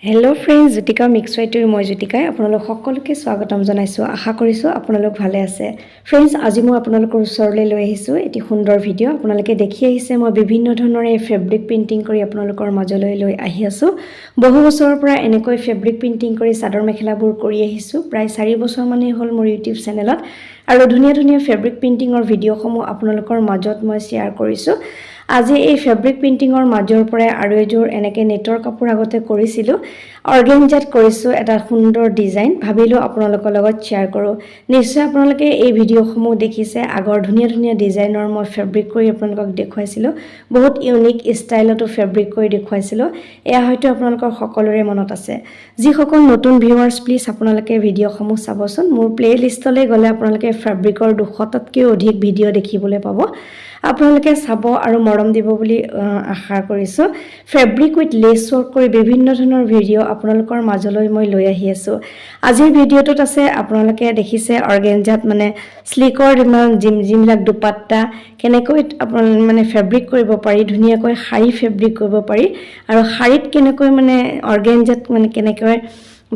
Hello' friends, Jyotika mix ৱাইটৰ মই জ্যোতিকাই আপোনালোক সকলোকে স্বাগতম জনাইছোঁ। আশা কৰিছোঁ আপোনালোক ভালে আছে। ফ্ৰেণ্ডছ, আজি মই আপোনালোকৰ ওচৰলৈ লৈ আহিছোঁ এটি সুন্দৰ ভিডিঅ'। আপোনালোকে দেখি আহিছে মই বিভিন্ন ধৰণৰে ফেব্ৰিক পেইণ্টিং কৰি আপোনালোকৰ মাজলৈ লৈ আহি আছোঁ। বহু বছৰৰ পৰা এনেকৈ ফেব্ৰিক পেইণ্টিং কৰি চাদৰ মেখেলাবোৰ কৰি আহিছোঁ। প্ৰায় 4 বছৰমানেই হ'ল মোৰ ইউটিউব চেনেলত, আৰু ধুনীয়া ধুনীয়া ফেব্ৰিক পেইণ্টিঙৰ ভিডিঅ'সমূহ আপোনালোকৰ মাজত মই শ্বেয়াৰ কৰিছোঁ। আজি এই ফেব্ৰিক পেইণ্টিঙৰ মাজৰ পৰাই আৰু এযোৰ এনেকৈ নেটৰ কাপোৰ আগতে কৰিছিলোঁ, অৰ্গেঞ্জাত কৰিছোঁ এটা সুন্দৰ ডিজাইন। ভাবিলোঁ আপোনালোকৰ লগত শ্বেয়াৰ কৰোঁ। নিশ্চয় আপোনালোকে এই ভিডিঅ'সমূহ দেখিছে। আগৰ ধুনীয়া ধুনীয়া ডিজাইনৰ মই ফেব্ৰিক কৰি আপোনালোকক দেখুৱাইছিলোঁ, বহুত ইউনিক ষ্টাইলতো ফেব্ৰিক কৰি দেখুৱাইছিলোঁ। এয়া হয়তো আপোনালোকৰ সকলোৰে মনত আছে। যিসকল নতুন ভিউৱাৰ্ছ, প্লিজ আপোনালোকে ভিডিঅ'সমূহ চাবচোন। মোৰ প্লে'লিষ্টলৈ গ'লে আপোনালোকে ফেব্ৰিকৰ 200টাতকৈও অধিক ভিডিঅ' দেখিবলৈ পাব। আপোনালোকে চাব আৰু মৰম দিব বুলি আশা কৰিছোঁ। ফেব্ৰিক উইথ লেছ ৱৰ্ক কৰি বিভিন্ন ধৰণৰ ভিডিঅ' আপোনালোকৰ মাজলৈ মই লৈ আহি আছোঁ। আজিৰ ভিডিঅ'টোত আছে, আপোনালোকে দেখিছে অৰ্গেঞ্জাত মানে স্লিকৰ যিবিলাক দুপাট্টা কেনেকৈ ফেব্ৰিক কৰিব পাৰি, ধুনীয়াকৈ শাৰী ফেব্ৰিক কৰিব পাৰি, আৰু শাৰীত কেনেকৈ অৰ্গেঞ্জাত কেনেকৈ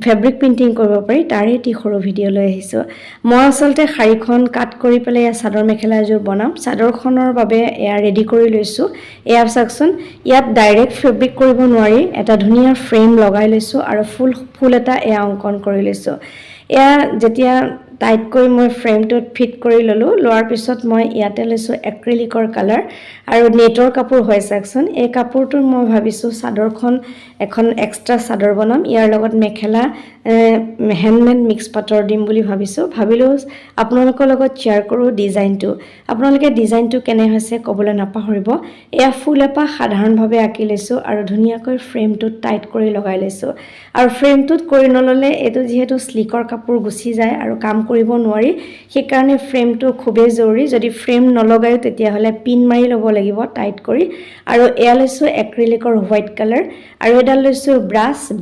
ফেব্ৰিক পেইণ্টিং কৰিব পাৰি তাৰে এটি সৰু ভিডিঅ' লৈ আহিছোঁ। মই আচলতে শাৰীখন কাট কৰি পেলাই চাদৰ মেখেলা এযোৰ বনাম। চাদৰখনৰ বাবে এয়া ৰেডি কৰি লৈছোঁ। এয়া চাওকচোন, ইয়াত ডাইৰেক্ট ফেব্ৰিক কৰিব নোৱাৰি, এটা ধুনীয়া ফ্ৰেম লগাই লৈছোঁ আৰু ফুল এটা এয়া অংকন কৰি লৈছোঁ। এয়া যেতিয়া টাইটকৈ মই ফ্ৰেমটোত ফিট কৰি ল'লোঁ, লোৱাৰ পিছত মই ইয়াতে লৈছোঁ এক্ৰিলিকৰ কালাৰ আৰু নেটৰ কাপোৰ হয় চাওকচোন। এই কাপোৰটোত মই ভাবিছোঁ চাদৰখন এখন এক্সট্ৰা চাদৰ বনাম, ইয়াৰ লগত মেখেলা হেণ্ডমেড মিক্স পাটৰ দিম বুলি ভাবিলোঁ আপোনালোকৰ লগত শ্বেয়াৰ কৰোঁ ডিজাইনটো। আপোনালোকে ডিজাইনটো কেনে হৈছে ক'বলৈ নাপাহৰিব। এয়া ফুল এপাহ সাধাৰণভাৱে আঁকি লৈছোঁ আৰু ধুনীয়াকৈ ফ্ৰেমটোত টাইট কৰি লগাই লৈছোঁ। আৰু ফ্ৰেমটোত কৰি নল'লে এইটো যিহেতু স্লিকৰ কাপোৰ গুচি যায় আৰু কাম কৰিব নোৱাৰি, সেইকাৰণে ফ্ৰেমটো খুবেই জৰুৰী। যদি ফ্ৰেম নলগায়ো তেতিয়াহ'লে পিন মাৰি ল'ব লাগিব টাইট কৰি। আৰু এয়া লৈছোঁ এক্ৰিলিকৰ হোৱাইট কালাৰ, আৰু এডাল লৈছোঁ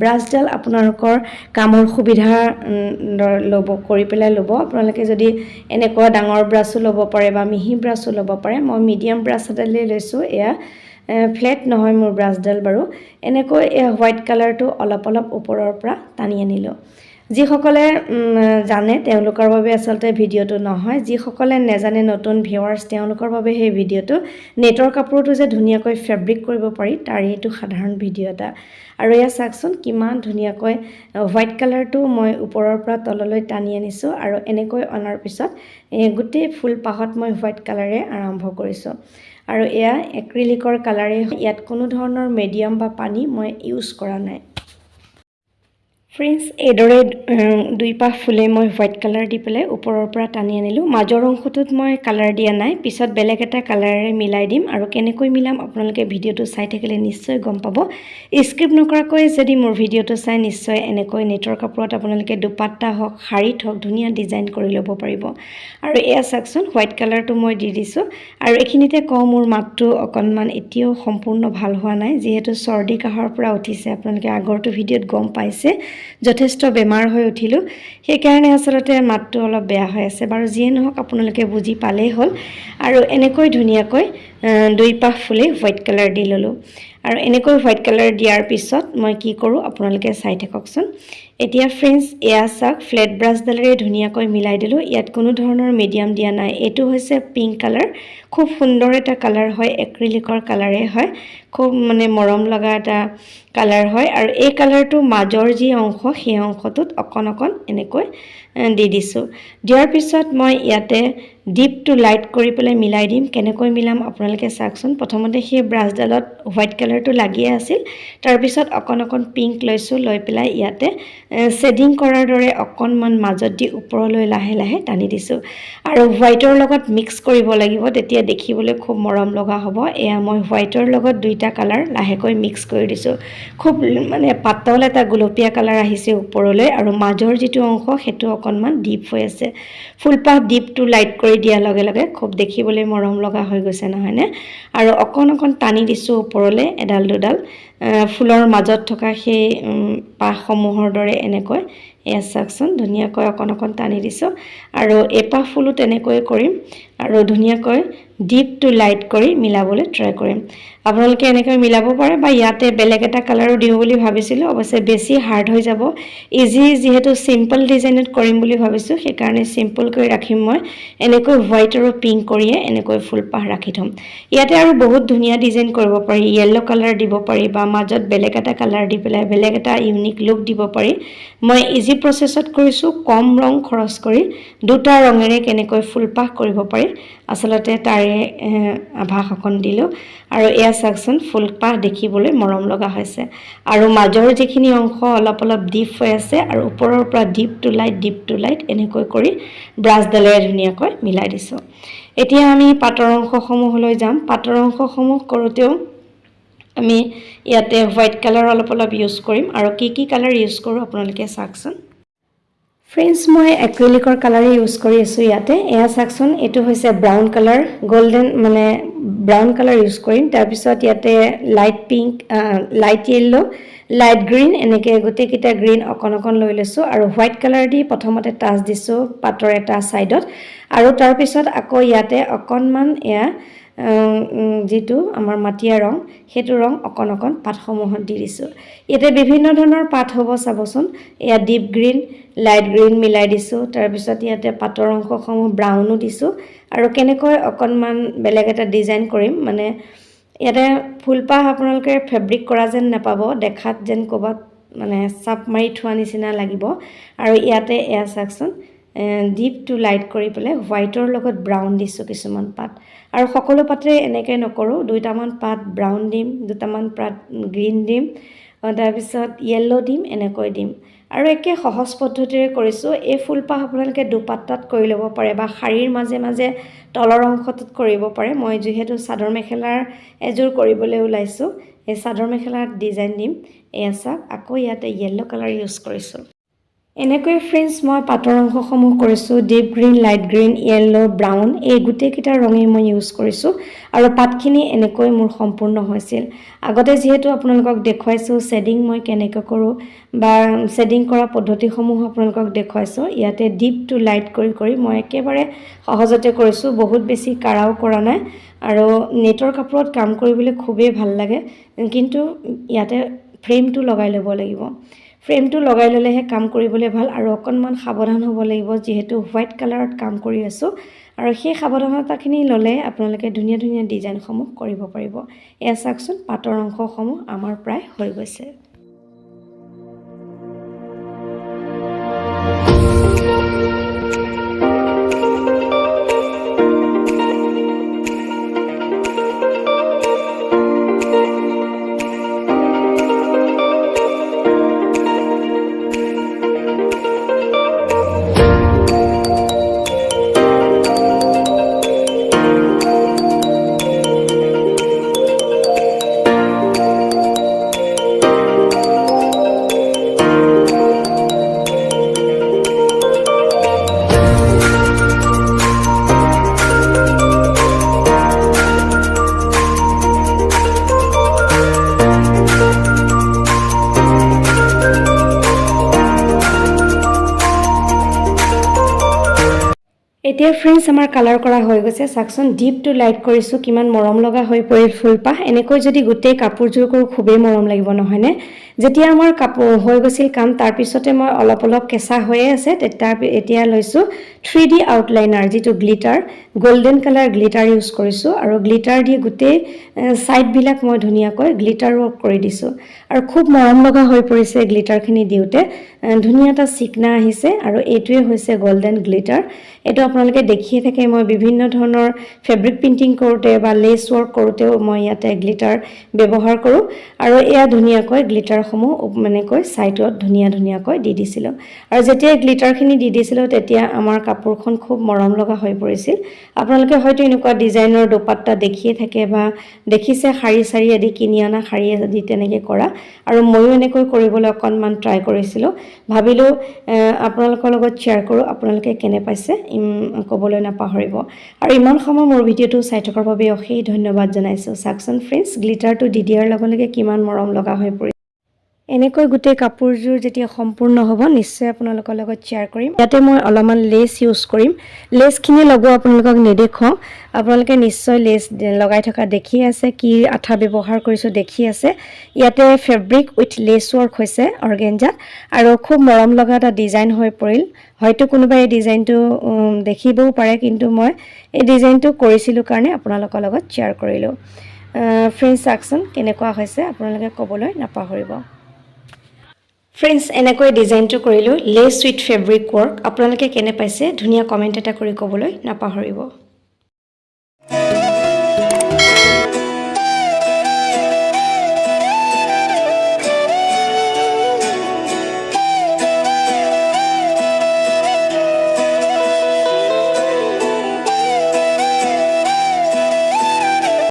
ব্ৰাছডাল আপোনালোকৰ কামৰ সুবিধা কৰি পেলাই ল'ব। আপোনালোকে যদি এনেকুৱা ডাঙৰ ব্ৰাছো ল'ব পাৰে বা মিহি ব্ৰাছো ল'ব পাৰে। মই মিডিয়াম ব্ৰাছ এডালেই লৈছোঁ। এয়া ফ্লেট নহয় মোৰ ব্ৰাছডাল বাৰু। এনেকৈ এয়া হোৱাইট কালাৰটো অলপ ওপৰৰ পৰা টানি আনিলোঁ। যিসকলে জানে তেওঁলোকৰ বাবে আচলতে ভিডিঅ'টো নহয়, যিসকলে নেজানে নতুন ভিউৱাৰ্ছ তেওঁলোকৰ বাবে সেই ভিডিঅ'টো। নেটৰ কাপোৰটো যে ধুনীয়াকৈ ফেব্ৰিক কৰিব পাৰি তাৰ এইটো সাধাৰণ ভিডিঅ' এটা। আৰু এয়া চাওকচোন কিমান ধুনীয়াকৈ হোৱাইট কালাৰটো মই ওপৰৰ পৰা তললৈ টানি আনিছোঁ, আৰু এনেকৈ অনাৰ পিছত গোটেই ফুলপাহত মই হোৱাইট কালাৰে আৰম্ভ কৰিছোঁ। আৰু এয়া এক্ৰিলিকৰ কালাৰে, ইয়াত কোনো ধৰণৰ মিডিয়াম বা পানী মই ইউজ কৰা নাই। ফ্ৰেণ্ডছ, এইদৰে দুইপাহ ফুলে মই হোৱাইট কালাৰ দি পেলাই ওপৰৰ পৰা টানি আনিলোঁ। মাজৰ অংশটোত মই কালাৰ দিয়া নাই, পিছত বেলেগ এটা কালাৰেৰে মিলাই দিম। আৰু কেনেকৈ মিলাম আপোনালোকে ভিডিঅ'টো চাই থাকিলে নিশ্চয় গম পাব। স্কিপ নকৰাকৈ যদি মোৰ ভিডিঅ'টো চাই নিশ্চয় এনেকৈ নেটৰ কাপোৰত আপোনালোকে দুপাট্টা হওক শাৰীত হওক ধুনীয়া ডিজাইন কৰি ল'ব পাৰিব। আৰু এয়া চাওকচোন হোৱাইট কালাৰটো মই দি দিছোঁ। আৰু এইখিনিতে কওঁ, মোৰ মাতটো অকণমান এতিয়াও সম্পূৰ্ণ ভাল হোৱা নাই, যিহেতু চৰ্দি কাহৰ পৰা উঠিছে। আপোনালোকে আগৰটো ভিডিঅ'ত গম পাইছে যথেষ্ট বেমাৰ হৈ উঠিলোঁ, সেইকাৰণে আচলতে মাতটো অলপ বেয়া হৈ আছে বাৰু। যিয়ে নহওক আপোনালোকে বুজি পালেই হ'ল। আৰু এনেকৈ ধুনীয়াকৈ দুইপাহ ফুলেই হোৱাইট কালাৰ দি ল'লোঁ। আৰু এনেকৈ হোৱাইট কালাৰ দিয়াৰ পিছত মই কি কৰোঁ আপোনালোকে চাই থাককচোন। এতিয়া ফ্ৰেণ্ডছ, এয়া চাওক ফ্লেট ব্ৰাছডালেৰে ধুনীয়াকৈ মিলাই দিলোঁ। ইয়াত কোনো ধৰণৰ মিডিয়াম দিয়া নাই। এইটো হৈছে পিংক কালাৰ, খুব সুন্দৰ এটা কালাৰ হয়, এক্ৰিলিকৰ কালাৰে হয়, খুব মৰম লগা এটা কালাৰ হয়। আৰু এই কালাৰটো মাজৰ যি অংশ সেই অংশটোত অকণ এনেকৈ দি দিছোঁ। দিয়াৰ পিছত মই ইয়াতে ডিপ টু লাইট কৰি পেলাই মিলাই দিম। কেনেকৈ মিলাম আপোনালোকে চাওকচোন। প্ৰথমতে সেই ব্ৰাছডালত হোৱাইট কালাৰটো লাগিয়ে আছিল, তাৰপিছত অকণ পিংক লৈছোঁ, লৈ পেলাই ইয়াতে শ্বেডিং কৰাৰ দৰে অকণমান মাজত দি ওপৰলৈ লাহে লাহে টানি দিছোঁ। আৰু হোৱাইটৰ লগত মিক্স কৰিব লাগিব, তেতিয়া দেখিবলৈ খুব মৰম লগা হ'ব। এয়া মই হোৱাইটৰ লগত দুইটা কালাৰ লাহেকৈ মিক্স কৰি দিছোঁ। খুব পাতল এটা গুলপীয়া কালাৰ আহিছে ওপৰলৈ, আৰু মাজৰ যিটো অংশ সেইটো অকণমান ডিপ হৈ আছে। ফুলপাহ ডিপ টু লাইট কৰি দিয়াৰ লগে লগে খুব দেখিবলৈ মৰম লগা হৈ গৈছে নহয়নে। আৰু অকণ টানি দিছোঁ ওপৰলৈ এডাল দুডাল ফুলৰ মাজত থকা সেই পাহসমূহৰ দৰে এনেকৈ এয়া চাওকচোন ধুনীয়াকৈ অকণ অকণ টানি দিছোঁ আৰু এপাহ ফুলো তেনেকৈ কৰিম আৰু ধুনীয়াকৈ ডিপ টু লাইট কৰি মিলাবলৈ ট্ৰাই কৰিম আপোনালোকে এনেকৈ মিলাব পাৰে বা ইয়াতে বেলেগ এটা কালাৰো দিওঁ বুলি ভাবিছিলোঁ অৱশ্যে বেছি হাৰ্ড হৈ যাব ইজি যেহেতু সিম্পল ডিজাইনত কৰিম বুলি ভাবিছোঁ সেইকাৰণে সিম্পল কৰি ৰাখিম মই এনেকৈ হোৱাইট আৰু পিংক কৰিয়ে এনেকৈ ফুলপাহ ৰাখি থম ইয়াতে আৰু বহুত ধুনীয়া ডিজাইন কৰিব পাৰি ইয়েলো কালাৰ দিব পাৰি বা মাজত বেলেগ এটা কালাৰ দি পেলাই বেলেগ এটা ইউনিক লুক দিব পাৰি মই ইজি প্ৰসেছত কৰিছোঁ কম ৰং খৰচ কৰি দুটা ৰঙেৰে কেনেকৈ ফুলপাহ কৰিব পাৰি আসলতে তাৰে আভাস অকণ দিলোঁ আৰু এয়া চাওকচোন ফুলপাহ দেখিবলৈ মৰম লগা হৈছে আৰু মাজৰ যিখিনি অংশ অলপ অলপ ডিপ হৈ আছে আৰু ওপৰৰ পৰা ডিপ টু লাইট এনেকৈ কৰি ব্ৰাছডালেৰে ধুনীয়াকৈ মিলাই দিছোঁ এতিয়া আমি পাতৰ অংশসমূহলৈ যাম পাতৰ অংশসমূহ কৰোঁতেও আমি ইয়াতে হোৱাইট কালাৰ অলপ অলপ ইউজ কৰিম আৰু কি কালাৰ ইউজ কৰোঁ আপোনালোকে চাওকচোন ফ্ৰেণ্ডছ মই এক্ৰিলিকৰ কালাৰে ইউজ কৰি আছোঁ ইয়াতে এয়া চাওকচোন এইটো হৈছে ব্ৰাউন কালাৰ গোল্ডেন মানে ব্ৰাউন কালাৰ ইউজ কৰিম তাৰপিছত ইয়াতে light pink light yellow light green এনেকৈ গোটেইকেইটা গ্ৰীণ অকণ অকণ লৈ লৈছোঁ আৰু হোৱাইট কালাৰ দি প্ৰথমতে টাচ দিছোঁ পাতৰ এটা ছাইডত আৰু তাৰপিছত আকৌ ইয়াতে অকণমান এয়া যেটো আমাৰ মাটিয়া ৰং হেতু ৰং অকণ অকণ পাতসমূহত দি দিছোঁ ইয়াতে বিভিন্ন ধৰণৰ পাত হ'ব চাবচোন এয়া ডিপ গ্ৰীণ লাইট গ্ৰীণ মিলাই দিছোঁ তাৰপিছত ইয়াতে পাতৰ অংশসমূহ ব্ৰাউনো দিছোঁ আৰু কেনেকৈ অকণমান বেলেগ এটা ডিজাইন কৰিম মানে ইয়াতে ফুলপাহ আপোনালোকে ফেব্ৰিক কৰা যেন নাপাব দেখাত যেন ক'বাত মানে চাপ মাৰি থোৱা নিচিনা লাগিব আৰু ইয়াতে এয়া চাওকচোন ডিপ টু লাইট কৰি পেলাই হোৱাইটৰ লগত ব্ৰাউন দিছোঁ কিছুমান পাত আৰু সকলো পাতে এনেকৈ নকৰোঁ দুটামান পাত ব্ৰাউন দিম দুটামান পাত গ্ৰীণ দিম তাৰপিছত য়েল্লো দিম এনেকৈ দিম আৰু একে সহজ পদ্ধতিৰে কৰিছোঁ এই ফুলপাহ আপোনালোকে দুপাত্তাত কৰি ল'ব পাৰে বা শাৰীৰ মাজে মাজে তলৰ অংশটোত কৰিব পাৰে মই যিহেতু চাদৰ মেখেলাৰ এযোৰ কৰিবলৈ ওলাইছোঁ এই চাদৰ মেখেলাত ডিজাইন দিম এয়া চাওক আকৌ ইয়াতে য়েল্লো কালাৰ ইউজ কৰিছোঁ এনেকৈ ফ্ৰেণ্ডছ মই পাতৰ অংশসমূহ কৰিছোঁ deep green light green yellow brown এই গোটেইকেইটা ৰঙেই মই ইউজ কৰিছোঁ আৰু পাতখিনি এনেকৈ মোৰ সম্পূৰ্ণ হৈছিল আগতে যেহেতু আপোনালোকক দেখুৱাইছোঁ শেডিং মই কেনেকৈ কৰোঁ বা শেডিং কৰা পদ্ধতিসমূহ আপোনালোকক দেখুৱাইছোঁ ইয়াতে ডিপ টু লাইট কৰি মই একেবাৰে সহজতে কৰিছোঁ বহুত বেছি কাঢ়াও কৰা নাই আৰু নেটৰ কাপোৰত কাম কৰিবলৈ খুবেই ভাল লাগে কিন্তু ইয়াতে ফ্ৰেমটো লগাই ল'ব লাগিব ফ্ৰেমটো লগাই ল'লেহে কাম কৰিবলৈ ভাল আৰু অকণমান সাৱধান হ'ব লাগিব যিহেতু হোৱাইট কালাৰত কাম কৰি আছোঁ আৰু সেই সাৱধানতাখিনি ল'লে আপোনালোকে ধুনীয়া ধুনীয়া ডিজাইনসমূহ কৰিব পাৰিব এয়া চাওকচোন পাতৰ অংশসমূহ আমাৰ প্ৰায় হৈ গৈছে এতিয়া ফ্ৰেণ্ডছ আমাৰ কালাৰ কৰা হৈ গৈছে চাকচোন ডিপ টু লাইট কৰিছোঁ কিমান মৰম লগা হৈ পৰিল ফুলপাহ এনেকৈ যদি গোটেই কাপোৰযোৰ কৰোঁ খুবেই মৰম লাগিব নহয়নে যেতিয়া আমাৰ কাপোৰ হৈ গৈছিল কাম তাৰ পিছতে মই অলপ অলপ কেঁচা হৈয়ে আছে এতিয়া লৈছোঁ 3D আউটলাইনাৰ যিটো glitter golden colour glitter use কৰিছোঁ আৰু গ্লিটাৰ দি গোটেই সাইডবিলাক মই ধুনীয়াকৈ গ্লিটাৰ ৱৰ্ক কৰি দিছোঁ আৰু খুব মৰম লগা হৈ পৰিছে গ্লিটাৰখিনি দিওঁতে ধুনীয়া এটা চিকনা আহিছে আৰু এইটোৱে হৈছে গোল্ডেন গ্লিটাৰ এটো আপোনালোকে দেখিয়ে থাকে মই বিভিন্ন ধৰণৰ ফেব্ৰিক প্ৰিন্টিং কৰোতে বা লেস ওয়াৰ্ক কৰোতেও মই ইয়াতে গ্লিটাৰ ব্যৱহাৰ কৰো আৰু এয়া ধুনীয়াকৈ গ্লিটাৰসমূহ মানেকৈ সাইডত ধুনীয়াকৈ দি দিছিল আৰু যেতিয়া গ্লিটাৰখিনি দি দিছিল তেতিয়া আমাৰ কাপোৰখন খুব মৰম লগা হৈ পৰিছিল আপোনালোকে হয়তো এনেকুৱা ডিজাইনৰ দুপাট্টা দেখিয়ে থাকে বা দেখিছে শাৰী সাৰী আদি কিনি আনা শাৰী আদি তেনেকে কৰা আৰু ময়ো এনেকৈ কৰিবলৈ অকনমান ট্ৰাই কৰিছিল ভাবিলো আপোনালোকৰ লগত শেয়াৰ কৰো আপোনালোকে কেনে পাইছে ক'বলৈ নাপাহৰিব আৰু ইমান সময় মোৰ ভিডিঅ'টো চাই থকাৰ বাবে অশেষ ধন্যবাদ জনাইছোঁ চাওকচোন ফ্ৰেণ্ডছ গ্লিটাৰটো দি দিয়াৰ লগে লগে কিমান মৰম লগা হৈ পৰিছে এনেকৈ গোটেই কাপোৰযোৰ যেতিয়া সম্পূৰ্ণ হ'ব নিশ্চয় আপোনালোকৰ লগত শ্বেয়াৰ কৰিম ইয়াতে মই অলপমান লেছ ইউজ কৰিম লেছখিনি লগোৱা আপোনালোকক নেদেখাওঁ আপোনালোকে নিশ্চয় লেছ লগাই থকা দেখি আছে কি আঠা ব্যৱহাৰ কৰিছোঁ দেখি আছে ইয়াতে ফেব্ৰিক উইথ লেছ ৱৰ্ক হৈছে অৰ্গেঞ্জা আৰু খুব মৰম লগা এটা ডিজাইন হৈ পৰিল হয়তো কোনোবাই এই ডিজাইনটো দেখিবও পাৰে কিন্তু মই এই ডিজাইনটো কৰিছিলোঁ কাৰণে আপোনালোকৰ লগত শ্বেয়াৰ কৰিলোঁ ফ্ৰেণ্ডছ চাওকচোন কেনেকুৱা হৈছে আপোনালোকে ক'বলৈ নাপাহৰিব ফ্ৰেণ্ডছ এনেকৈ ডিজাইনটো কৰিলোঁ লেছ উইথ ফেব্ৰিক ৱৰ্ক আপোনালোকে কেনে পাইছে ধুনীয়া কমেণ্ট এটা কৰি ক'বলৈ নাপাহৰিব